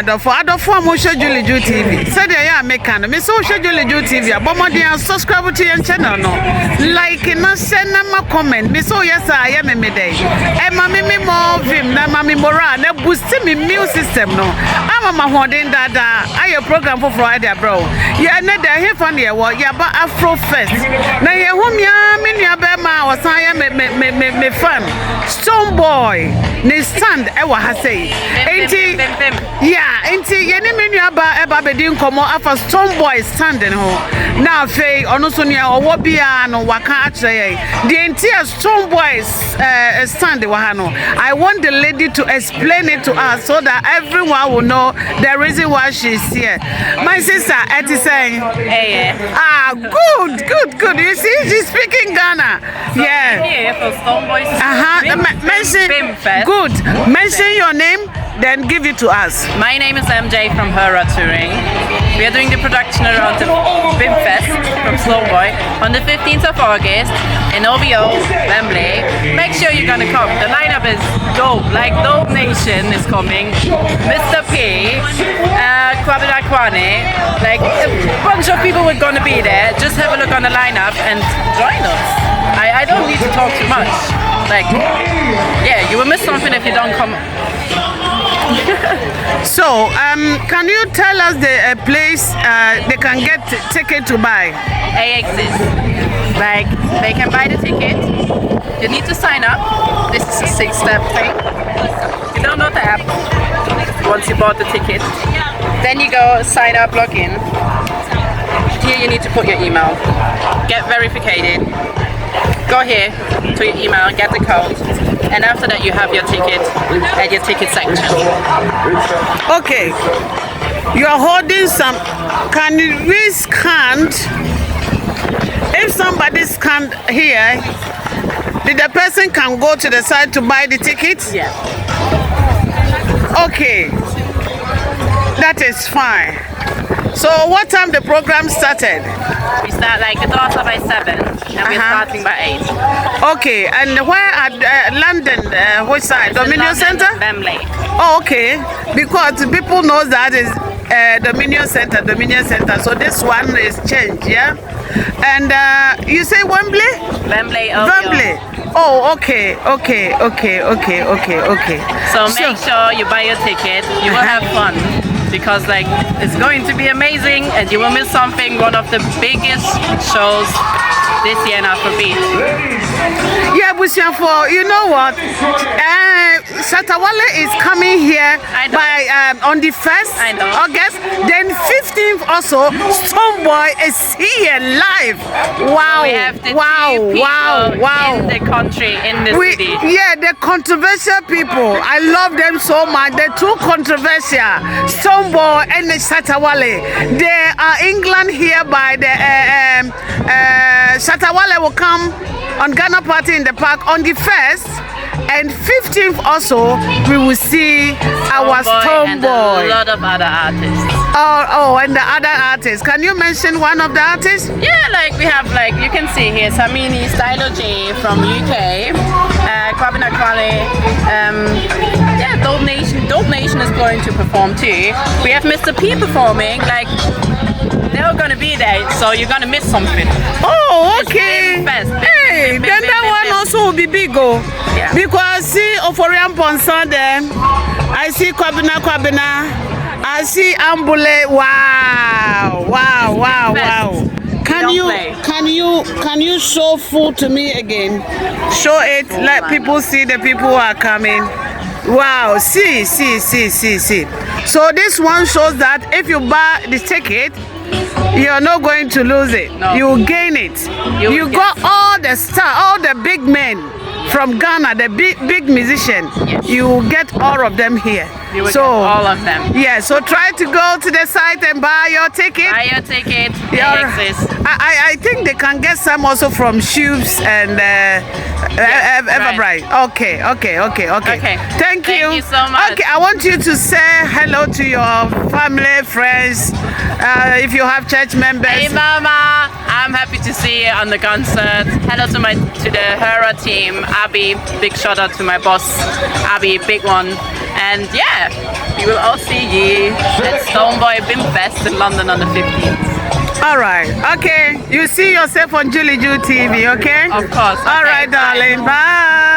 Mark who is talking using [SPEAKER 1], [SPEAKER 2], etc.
[SPEAKER 1] adofo mo Julie Ju TV. Said ya make can me so Julie Ju TV. Abomodi subscribe to your channel no. Like na send na comment. Me so yes I am me day. E ma me more vim na ma me moral na boost me immune system no. Ama ma hoden dada. Ayo program for Friday bro. Ya na da he fan ye wo ya ba Afro Fest. Na ye hom ya me nua be ma wasan ya me fan. Stone Boy ne stand e wa ha sei. Enti yeah, enti ye ne me nua ba e ba be din komo afa Stone Boy standing ho. Na fe ono so ne owo bia no waka akire ye. The entire Stone Boy stand wa ha no. I want the lady to explain it to us so that everyone will know the reason why she's here. My sister Eti saying
[SPEAKER 2] hey,
[SPEAKER 1] good. You see she's speaking Ghana.
[SPEAKER 2] So
[SPEAKER 1] yeah.
[SPEAKER 2] Here for Stone Boy.
[SPEAKER 1] Mention good. Mention your name, then give it to us.
[SPEAKER 2] My name is MJ from Hera Touring. We are doing the production around the Bim Fest from Stone Boy on the 15th of August in OVO, Wembley. Make sure you're gonna come. The lineup is dope. Like Dope Nation is coming, Mr. P, Kwabena Kwane. Like a bunch of people are gonna be there. Just have a look on the lineup and join us. I don't need to talk too much. Like, yeah, you will miss something if you don't come.
[SPEAKER 1] So, can you tell us the place they can get ticket to buy?
[SPEAKER 2] AXs. Like, they can buy the ticket. You need to sign up. This is a 6-step thing. You download the app once you bought the ticket. Then you go sign up, log in. Here you need to put your email. Get verified. Go here to your email, get the code, and after that you have your ticket at your ticket section.
[SPEAKER 1] Okay, you are holding some. Can we scan? If somebody scanned here, the person can go to the side to buy the ticket?
[SPEAKER 2] Yeah.
[SPEAKER 1] Okay, that is fine. So what time the program started?
[SPEAKER 2] We start like the doors are by 7 and we're starting by 8.
[SPEAKER 1] Okay, and where at London, which side?
[SPEAKER 2] It's
[SPEAKER 1] Dominion
[SPEAKER 2] London,
[SPEAKER 1] Center?
[SPEAKER 2] Wembley.
[SPEAKER 1] Oh, okay, because people know that is Dominion Center, so this one is changed, yeah? And you say Wembley?
[SPEAKER 2] Wembley,
[SPEAKER 1] Wembley. Oh, okay.
[SPEAKER 2] So make sure you buy your ticket, you will have fun. Because like it's going to be amazing and you will miss something, one of the biggest shows this year in Afro Beat.
[SPEAKER 1] Yeah, for you know what? Shatawale is coming here by on the 1st August. Then 15th also, Stone Boy is here live. Wow!
[SPEAKER 2] So we have the wow! In the country, in the city.
[SPEAKER 1] Yeah, the controversial people. I love them so much. They're too controversial. Stone Boy and the Shatawale. They are England here by the Shatawale will come on Ghana Party in the Park on the 1st. And 15th also, we will see our Stone Boy.
[SPEAKER 2] And a lot of other artists.
[SPEAKER 1] Oh, and the other artists. Can you mention one of the artists?
[SPEAKER 2] Yeah, like we have, like you can see here, Samini, Stylo J from UK, Kwabena Kwale, yeah, Dope Nation is going to perform too. We have Mr. P performing, like they're all gonna be there, so you're gonna miss something.
[SPEAKER 1] Oh, okay. Hey, then that one also will be big,
[SPEAKER 2] yeah.
[SPEAKER 1] Because see Oforian Ponson there, I see Kwabena, I see Ambule. Wow. Can you show food to me again? Show it, let people see the people who are coming. Wow, see. So this one shows that if you buy the ticket, you're not going to lose it.
[SPEAKER 2] No.
[SPEAKER 1] You gain it. You got all the stars, all the big men from Ghana, the big musician.
[SPEAKER 2] Yes.
[SPEAKER 1] You get all of them here.
[SPEAKER 2] You will get all of them.
[SPEAKER 1] Yeah, so try to go to the site and buy your ticket.
[SPEAKER 2] Buy your ticket.
[SPEAKER 1] I think they can get some also from Shoes and Everbright.
[SPEAKER 2] Right.
[SPEAKER 1] Okay. Thank you.
[SPEAKER 2] Thank you so much.
[SPEAKER 1] Okay, I want you to say hello to your family, friends, if you have church members.
[SPEAKER 2] Hey mama, I'm happy to see you on the concert. Hello to the Hera team. Abby, big shout out to my boss, Abby, big one. And yeah, we will all see you at Stonebwoy Bim Fest in London on the 15th.
[SPEAKER 1] All right. Okay. You see yourself on Julie Ju TV, okay?
[SPEAKER 2] Of course.
[SPEAKER 1] All right, darling. Bye.